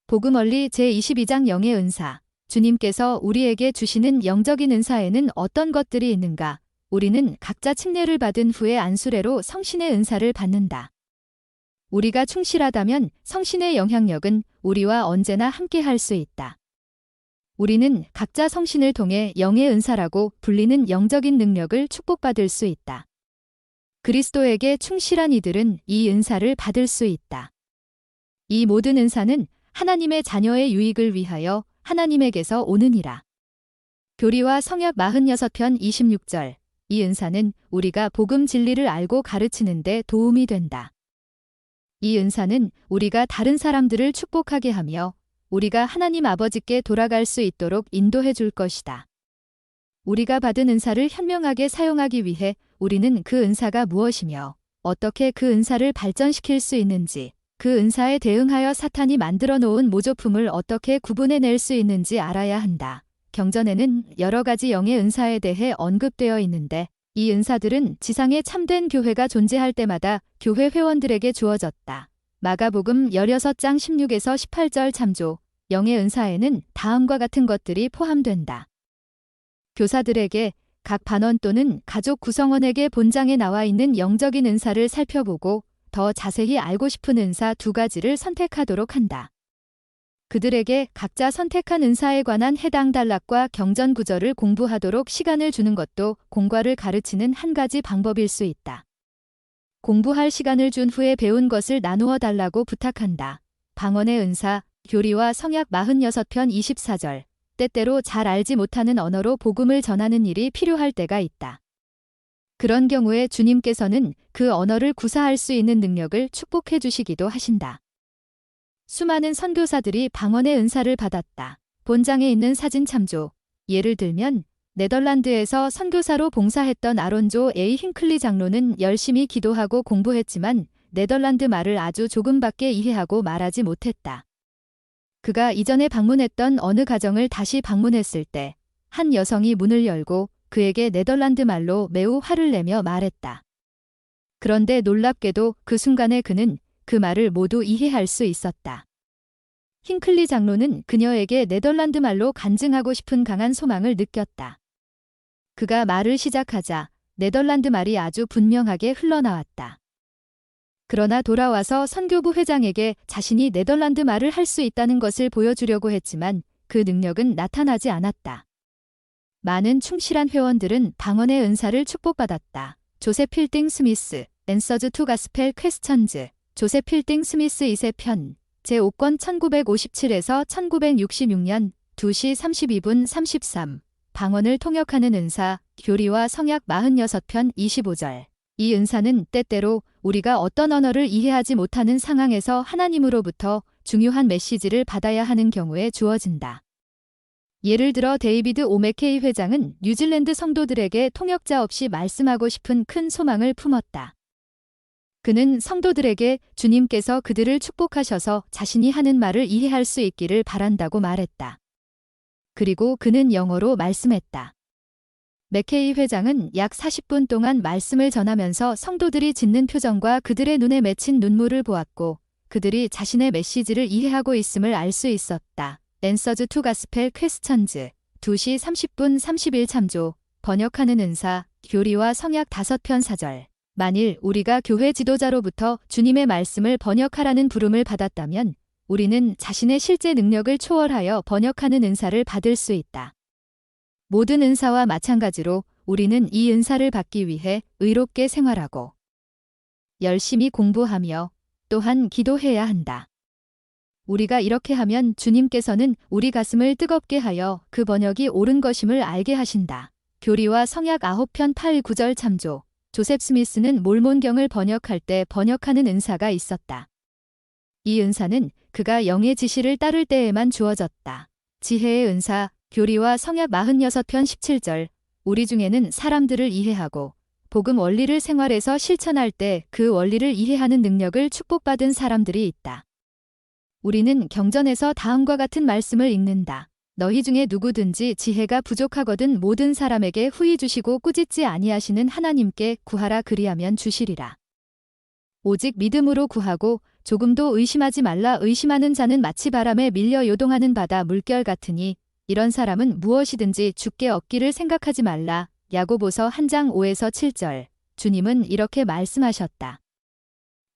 복음 원리 제22장 영의 은사. 주님께서 우리에게 주시는 영적인 은사에는 어떤 것들이 있는가? 우리는 각자 침례를 받은 후에 안수례로 성신의 은사를 받는다. 우리가 충실하다면 성신의 영향력은 우리와 언제나 함께 할 수 있다. 우리는 각자 성신을 통해 영의 은사라고 불리는 영적인 능력을 축복받을 수 있다. 그리스도에게 충실한 이들은 이 은사를 받을 수 있다. 이 모든 은사는 하나님의 자녀의 유익을 위하여 하나님에게서 오느니라. 교리와 성약 46편 26절. 이 은사는 우리가 복음 진리를 알고 가르치는 데 도움이 된다. 이 은사는 우리가 다른 사람들을 축복하게 하며 우리가 하나님 아버지께 돌아갈 수 있도록 인도해 줄 것이다. 우리가 받은 은사를 현명하게 사용하기 위해 우리는 그 은사가 무엇이며 어떻게 그 은사를 발전시킬 수 있는지, 그 은사에 대응하여 사탄이 만들어 놓은 모조품을 어떻게 구분해낼 수 있는지 알아야 한다. 경전에는 여러 가지 영의 은사에 대해 언급되어 있는데 이 은사들은 지상에 참된 교회가 존재할 때마다 교회 회원들에게 주어졌다. 마가복음 16장 16에서 18절 참조. 영의 은사에는 다음과 같은 것들이 포함된다. 교사들에게, 각 반원 또는 가족 구성원에게 본장에 나와 있는 영적인 은사를 살펴보고 더 자세히 알고 싶은 은사 2가지를 선택하도록 한다. 그들에게 각자 선택한 은사에 관한 해당 단락과 경전 구절을 공부하도록 시간을 주는 것도 공과를 가르치는 한 가지 방법일 수 있다. 공부할 시간을 준 후에 배운 것을 나누어 달라고 부탁한다. 방언의 은사, 교리와 성약 46편 24절. 때때로 잘 알지 못하는 언어로 복음을 전하는 일이 필요할 때가 있다. 그런 경우에 주님께서는 그 언어를 구사할 수 있는 능력을 축복해 주시기도 하신다. 수많은 선교사들이 방언의 은사를 받았다. 본장에 있는 사진 참조. 예를 들면 네덜란드에서 선교사로 봉사했던 아론조 A. 힌클리 장로는 열심히 기도하고 공부했지만 네덜란드 말을 아주 조금밖에 이해하고 말하지 못했다. 그가 이전에 방문했던 어느 가정을 다시 방문했을 때 한 여성이 문을 열고 그에게 네덜란드 말로 매우 화를 내며 말했다. 그런데 놀랍게도 그 순간에 그는 그 말을 모두 이해할 수 있었다. 힌클리 장로는 그녀에게 네덜란드 말로 간증하고 싶은 강한 소망을 느꼈다. 그가 말을 시작하자 네덜란드 말이 아주 분명하게 흘러나왔다. 그러나 돌아와서 선교부 회장에게 자신이 네덜란드 말을 할 수 있다는 것을 보여주려고 했지만 그 능력은 나타나지 않았다. 많은 충실한 회원들은 방언의 은사를 축복받았다. 조셉 필딩 스미스, Answers to Gospel Questions. 조셉 필딩 스미스 2세 편, 제5권 1957에서 1966년 2시 32분 33. 방언을 통역하는 은사, 교리와 성약 46편 25절. 이 은사는 때때로 우리가 어떤 언어를 이해하지 못하는 상황에서 하나님으로부터 중요한 메시지를 받아야 하는 경우에 주어진다. 예를 들어 데이비드 오 맥케이 회장은 뉴질랜드 성도들에게 통역자 없이 말씀하고 싶은 큰 소망을 품었다. 그는 성도들에게 주님께서 그들을 축복하셔서 자신이 하는 말을 이해할 수 있기를 바란다고 말했다. 그리고 그는 영어로 말씀했다. 맥케이 회장은 약 40분 동안 말씀을 전하면서 성도들이 짓는 표정과 그들의 눈에 맺힌 눈물을 보았고 그들이 자신의 메시지를 이해하고 있음을 알 수 있었다. Answers to Gospel Questions. 2시 30분 31 참조. 번역하는 은사, 교리와 성약 5편 4절. 만일 우리가 교회 지도자로부터 주님의 말씀을 번역하라는 부름을 받았다면 우리는 자신의 실제 능력을 초월하여 번역하는 은사를 받을 수 있다. 모든 은사와 마찬가지로 우리는 이 은사를 받기 위해 의롭게 생활하고 열심히 공부하며 또한 기도해야 한다. 우리가 이렇게 하면 주님께서는 우리 가슴을 뜨겁게 하여 그 번역이 옳은 것임을 알게 하신다. 교리와 성약 9편 8, 9절 참조. 조셉 스미스는 몰몬경을 번역할 때 번역하는 은사가 있었다. 이 은사는 그가 영의 지시를 따를 때에만 주어졌다. 지혜의 은사, 교리와 성약 46편 17절. 우리 중에는 사람들을 이해하고 복음 원리를 생활에서 실천할 때 그 원리를 이해하는 능력을 축복받은 사람들이 있다. 우리는 경전에서 다음과 같은 말씀을 읽는다. 너희 중에 누구든지 지혜가 부족하거든 모든 사람에게 후히 주시고 꾸짖지 아니하시는 하나님께 구하라 그리하면 주시리라. 오직 믿음으로 구하고 조금도 의심하지 말라. 의심하는 자는 마치 바람에 밀려 요동하는 바다 물결 같으니 이런 사람은 무엇이든지 주께 얻기를 생각하지 말라. 야고보서 1장 5에서 7절. 주님은 이렇게 말씀하셨다.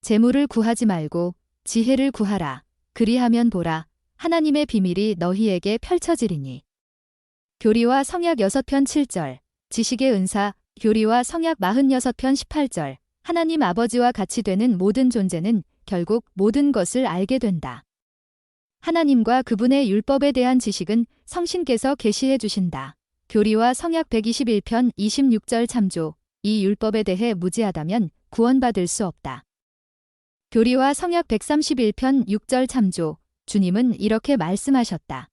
재물을 구하지 말고 지혜를 구하라. 그리하면 보라. 하나님의 비밀이 너희에게 펼쳐지리니. 교리와 성약 6편 7절. 지식의 은사. 교리와 성약 46편 18절. 하나님 아버지와 같이 되는 모든 존재는 결국 모든 것을 알게 된다. 하나님과 그분의 율법에 대한 지식은 성신께서 계시해 주신다. 교리와 성약 121편 26절 참조. 이 율법에 대해 무지하다면 구원받을 수 없다. 교리와 성약 131편 6절 참조. 주님은 이렇게 말씀하셨다.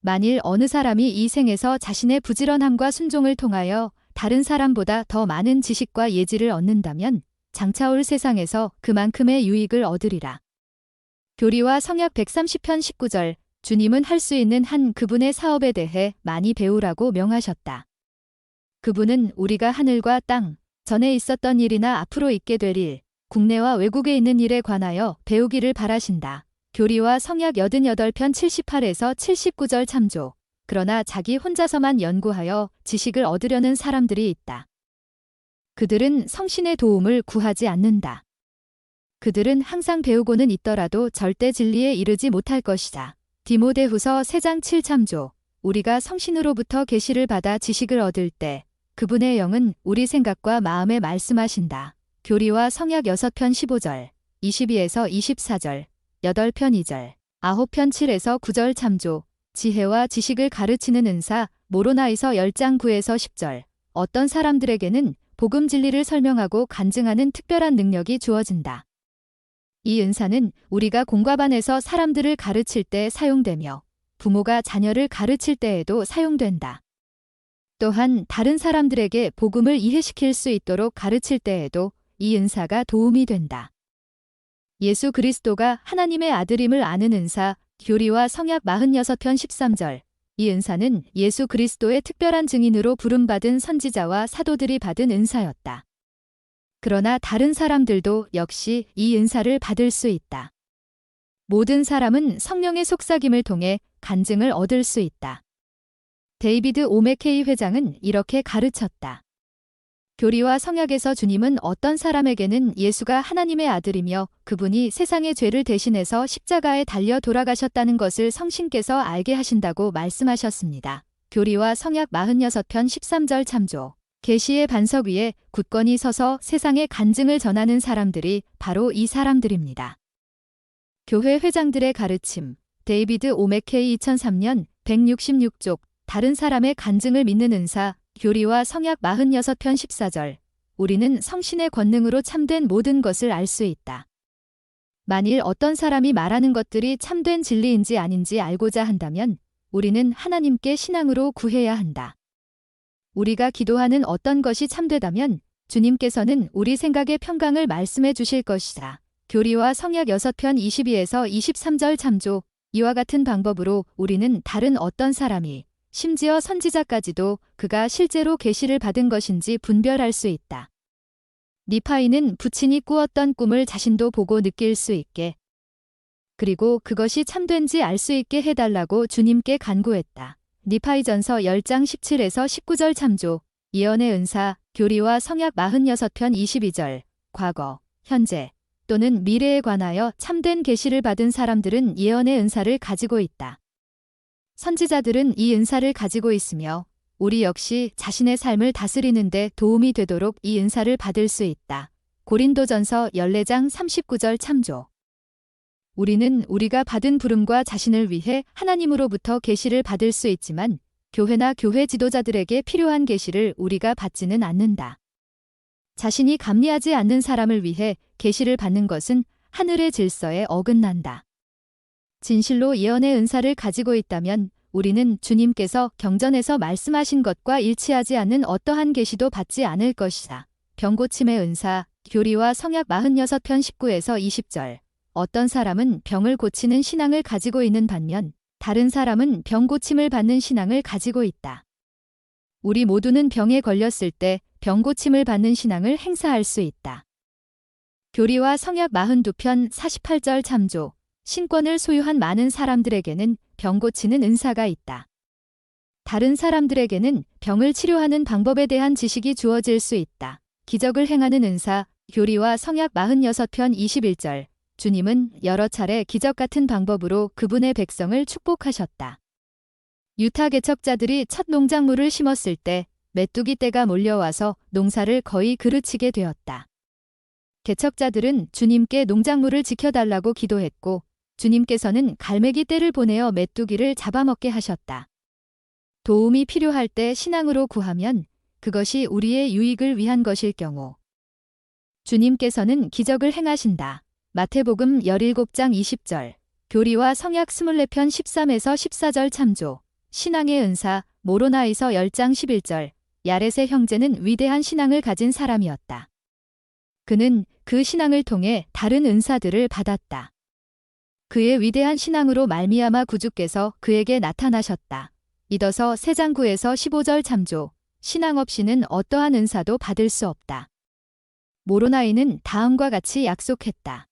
만일 어느 사람이 이 생에서 자신의 부지런함과 순종을 통하여 다른 사람보다 더 많은 지식과 예지를 얻는다면 장차올 세상에서 그만큼의 유익을 얻으리라. 교리와 성약 130편 19절. 주님은 할 수 있는 한 그분의 사업에 대해 많이 배우라고 명하셨다. 그분은 우리가 하늘과 땅, 전에 있었던 일이나 앞으로 있게 될 일, 국내와 외국에 있는 일에 관하여 배우기를 바라신다. 교리와 성약 88편 78에서 79절 참조. 그러나 자기 혼자서만 연구하여 지식을 얻으려는 사람들이 있다. 그들은 성신의 도움을 구하지 않는다. 그들은 항상 배우고는 있더라도 절대 진리에 이르지 못할 것이다. 디모데후서 3장 7 참조. 우리가 성신으로부터 계시를 받아 지식을 얻을 때 그분의 영은 우리 생각과 마음에 말씀하신다. 교리와 성약 6편 15절, 22에서 24절, 8편 2절, 9편 7에서 9절 참조. 지혜와 지식을 가르치는 은사. 모로나이서 10장 9에서 10절. 어떤 사람들에게는 복음 진리를 설명하고 간증하는 특별한 능력이 주어진다. 이 은사는 우리가 공과반에서 사람들을 가르칠 때 사용되며 부모가 자녀를 가르칠 때에도 사용된다. 또한 다른 사람들에게 복음을 이해시킬 수 있도록 가르칠 때에도 이 은사가 도움이 된다. 예수 그리스도가 하나님의 아들임을 아는 은사. 교리와 성약 46편 13절. 이 은사는 예수 그리스도의 특별한 증인으로 부름받은 선지자와 사도들이 받은 은사였다. 그러나 다른 사람들도 역시 이 은사를 받을 수 있다. 모든 사람은 성령의 속삭임을 통해 간증을 얻을 수 있다. 데이비드 오메케이 회장은 이렇게 가르쳤다. 교리와 성약에서 주님은 어떤 사람에게는 예수가 하나님의 아들이며 그분이 세상의 죄를 대신해서 십자가에 달려 돌아가셨다는 것을 성신께서 알게 하신다고 말씀하셨습니다. 교리와 성약 46편 13절 참조. 계시의 반석 위에 굳건히 서서 세상에 간증을 전하는 사람들이 바로 이 사람들입니다. 교회 회장들의 가르침. 데이비드 오메케이 2003년 166쪽. 다른 사람의 간증을 믿는 은사. 교리와 성약 46편 14절. 우리는 성신의 권능으로 참된 모든 것을 알 수 있다. 만일 어떤 사람이 말하는 것들이 참된 진리인지 아닌지 알고자 한다면 우리는 하나님께 신앙으로 구해야 한다. 우리가 기도하는 어떤 것이 참되다면 주님께서는 우리 생각의 평강을 말씀해 주실 것이다. 교리와 성약 6편 22에서 23절 참조. 이와 같은 방법으로 우리는 다른 어떤 사람이 심지어 선지자까지도 그가 실제로 계시를 받은 것인지 분별할 수 있다. 니파이는 부친이 꾸었던 꿈을 자신도 보고 느낄 수 있게 그리고 그것이 참된지 알 수 있게 해달라고 주님께 간구했다. 니파이전서 10장 17에서 19절 참조. 예언의 은사. 교리와 성약 46편 22절. 과거, 현재 또는 미래에 관하여 참된 계시를 받은 사람들은 예언의 은사를 가지고 있다. 선지자들은 이 은사를 가지고 있으며 우리 역시 자신의 삶을 다스리는 데 도움이 되도록 이 은사를 받을 수 있다. 고린도전서 14장 39절 참조. 우리는 우리가 받은 부름과 자신을 위해 하나님으로부터 계시를 받을 수 있지만 교회나 교회 지도자들에게 필요한 계시를 우리가 받지는 않는다. 자신이 감리하지 않는 사람을 위해 계시를 받는 것은 하늘의 질서에 어긋난다. 진실로 예언의 은사를 가지고 있다면 우리는 주님께서 경전에서 말씀하신 것과 일치하지 않는 어떠한 계시도 받지 않을 것이다. 병고침의 은사. 교리와 성약 46편 19에서 20절. 어떤 사람은 병을 고치는 신앙을 가지고 있는 반면 다른 사람은 병 고침을 받는 신앙을 가지고 있다. 우리 모두는 병에 걸렸을 때 병 고침을 받는 신앙을 행사할 수 있다. 교리와 성약 42편 48절 참조. 신권을 소유한 많은 사람들에게는 병 고치는 은사가 있다. 다른 사람들에게는 병을 치료하는 방법에 대한 지식이 주어질 수 있다. 기적을 행하는 은사. 교리와 성약 46편 21절. 주님은 여러 차례 기적 같은 방법으로 그분의 백성을 축복하셨다. 유타 개척자들이 첫 농작물을 심었을 때 메뚜기 떼가 몰려와서 농사를 거의 그르치게 되었다. 개척자들은 주님께 농작물을 지켜달라고 기도했고 주님께서는 갈매기 떼를 보내어 메뚜기를 잡아먹게 하셨다. 도움이 필요할 때 신앙으로 구하면 그것이 우리의 유익을 위한 것일 경우 주님께서는 기적을 행하신다. 마태복음 17장 20절. 교리와 성약 24편 13에서 14절 참조. 신앙의 은사. 모로나에서 10장 11절. 야렛의 형제는 위대한 신앙을 가진 사람이었다. 그는 그 신앙을 통해 다른 은사들을 받았다. 그의 위대한 신앙으로 말미암아 구주께서 그에게 나타나셨다. 이더서 3장 9에서 15절 참조. 신앙 없이는 어떠한 은사도 받을 수 없다. 모로나이는 다음과 같이 약속했다.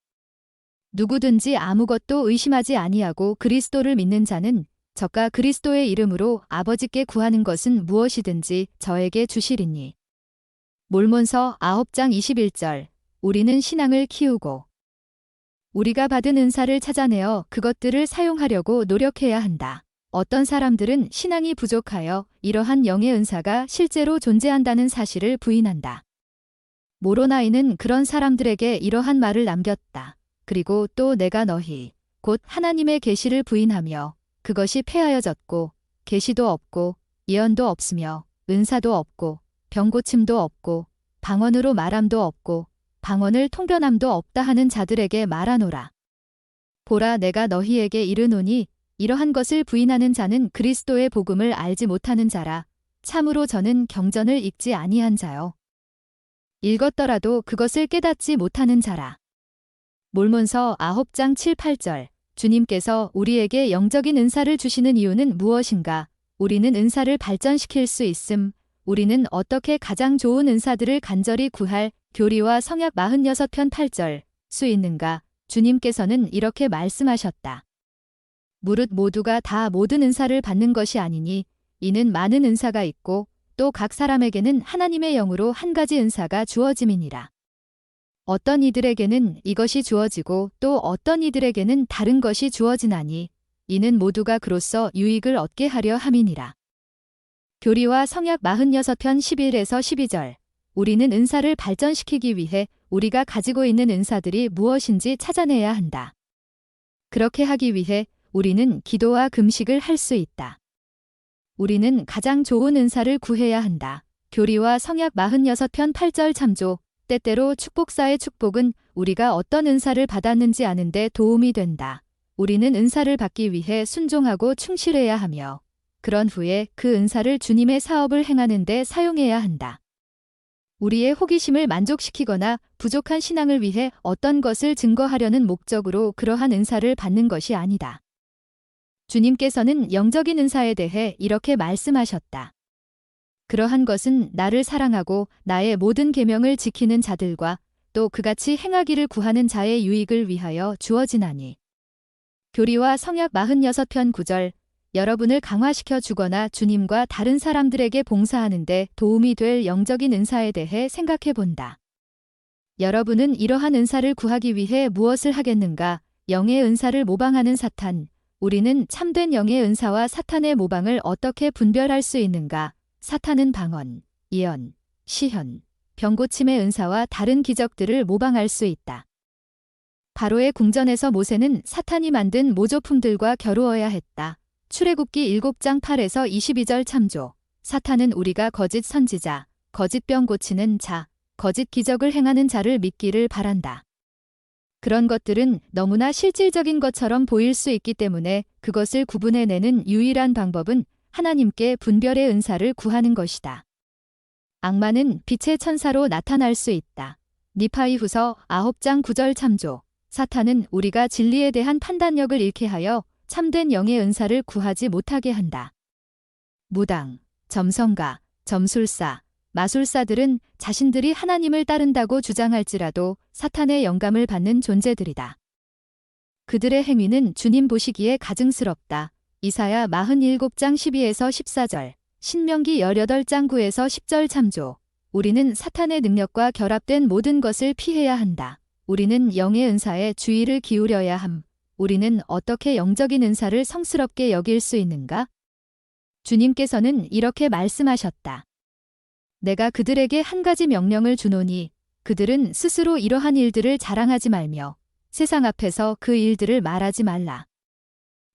누구든지 아무것도 의심하지 아니하고 그리스도를 믿는 자는 저가 그리스도의 이름으로 아버지께 구하는 것은 무엇이든지 저에게 주시리니. 몰몬서 9장 21절. 우리는 신앙을 키우고 우리가 받은 은사를 찾아내어 그것들을 사용하려고 노력해야 한다. 어떤 사람들은 신앙이 부족하여 이러한 영의 은사가 실제로 존재한다는 사실을 부인한다. 모로나이는 그런 사람들에게 이러한 말을 남겼다. 그리고 또 내가 너희 곧 하나님의 계시를 부인하며 그것이 폐하여졌고 계시도 없고 예언도 없으며 은사도 없고 병고침도 없고 방언으로 말함도 없고 방언을 통변함도 없다 하는 자들에게 말하노라. 보라 내가 너희에게 이르노니 이러한 것을 부인하는 자는 그리스도의 복음을 알지 못하는 자라. 참으로 저는 경전을 읽지 아니한 자요. 읽었더라도 그것을 깨닫지 못하는 자라. 몰몬서 9장 7, 8절. 주님께서 우리에게 영적인 은사를 주시는 이유는 무엇인가? 우리는 은사를 발전시킬 수 있음. 우리는 어떻게 가장 좋은 은사들을 간절히 구할 교리와 성약 46편 8절 수 있는가? 주님께서는 이렇게 말씀하셨다. 무릇 모두가 다 모든 은사를 받는 것이 아니니 이는 많은 은사가 있고 또 각 사람에게는 하나님의 영으로 한 가지 은사가 주어짐이니라. 어떤 이들에게는 이것이 주어지고 또 어떤 이들에게는 다른 것이 주어지나니 이는 모두가 그로써 유익을 얻게 하려 함이니라. 교리와 성약 46편 11에서 12절. 우리는 은사를 발전시키기 위해 우리가 가지고 있는 은사들이 무엇인지 찾아내야 한다. 그렇게 하기 위해 우리는 기도와 금식을 할 수 있다. 우리는 가장 좋은 은사를 구해야 한다. 교리와 성약 46편 8절 참조. 때때로 축복사의 축복은 우리가 어떤 은사를 받았는지 아는데 도움이 된다. 우리는 은사를 받기 위해 순종하고 충실해야 하며 그런 후에 그 은사를 주님의 사업을 행하는 데 사용해야 한다. 우리의 호기심을 만족시키거나 부족한 신앙을 위해 어떤 것을 증거하려는 목적으로 그러한 은사를 받는 것이 아니다. 주님께서는 영적인 은사에 대해 이렇게 말씀하셨다. 그러한 것은 나를 사랑하고 나의 모든 계명을 지키는 자들과 또 그같이 행하기를 구하는 자의 유익을 위하여 주어지나니. 교리와 성약 46편 9절. 여러분을 강화시켜 주거나 주님과 다른 사람들에게 봉사하는 데 도움이 될 영적인 은사에 대해 생각해 본다. 여러분은 이러한 은사를 구하기 위해 무엇을 하겠는가? 영의 은사를 모방하는 사탄. 우리는 참된 영의 은사와 사탄의 모방을 어떻게 분별할 수 있는가? 사탄은 방언, 예언, 시현, 병고침의 은사와 다른 기적들을 모방할 수 있다. 바로의 궁전에서 모세는 사탄이 만든 모조품들과 겨루어야 했다. 출애굽기 7장 8에서 22절 참조. 사탄은 우리가 거짓 선지자, 거짓 병 고치는 자, 거짓 기적을 행하는 자를 믿기를 바란다. 그런 것들은 너무나 실질적인 것처럼 보일 수 있기 때문에 그것을 구분해내는 유일한 방법은 하나님께 분별의 은사를 구하는 것이다. 악마는 빛의 천사로 나타날 수 있다. 니파이후서 9장 9절 참조. 사탄은 우리가 진리에 대한 판단력을 잃게 하여 참된 영의 은사를 구하지 못하게 한다. 무당, 점성가, 점술사, 마술사들은 자신들이 하나님을 따른다고 주장할지라도 사탄의 영감을 받는 존재들이다. 그들의 행위는 주님 보시기에 가증스럽다. 이사야 47장 12에서 14절, 신명기 18장 9에서 10절 참조. 우리는 사탄의 능력과 결합된 모든 것을 피해야 한다. 우리는 영의 은사에 주의를 기울여야 함. 우리는 어떻게 영적인 은사를 성스럽게 여길 수 있는가? 주님께서는 이렇게 말씀하셨다. 내가 그들에게 한 가지 명령을 주노니 그들은 스스로 이러한 일들을 자랑하지 말며 세상 앞에서 그 일들을 말하지 말라.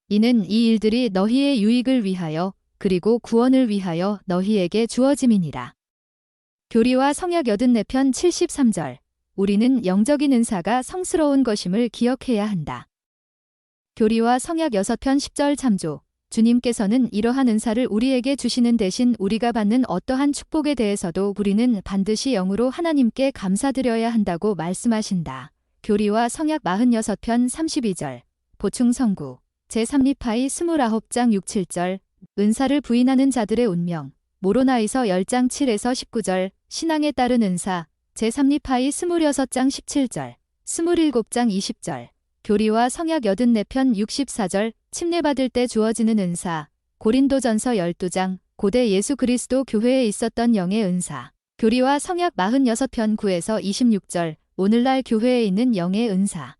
이는 이 일들이 너희의 유익을 위하여 그리고 구원을 위하여 너희에게 주어짐이니라. 교리와 성약 84편 73절. 우리는 영적인 은사가 성스러운 것임을 기억해야 한다. 교리와 성약 6편 10절 참조. 주님께서는 이러한 은사를 우리에게 주시는 대신 우리가 받는 어떠한 축복에 대해서도 우리는 반드시 영으로 하나님께 감사드려야 한다고 말씀하신다. 교리와 성약 46편 32절. 보충 성구. 제3리파이 29장 6, 7절. 은사를 부인하는 자들의 운명. 모로나이서 10장 7에서 19절. 신앙에 따른 은사. 제3리파이 26장 17절. 27장 20절. 교리와 성약 84편 64절. 침례받을 때 주어지는 은사. 고린도전서 12장. 고대 예수 그리스도 교회에 있었던 영의 은사. 교리와 성약 46편 9에서 26절. 오늘날 교회에 있는 영의 은사.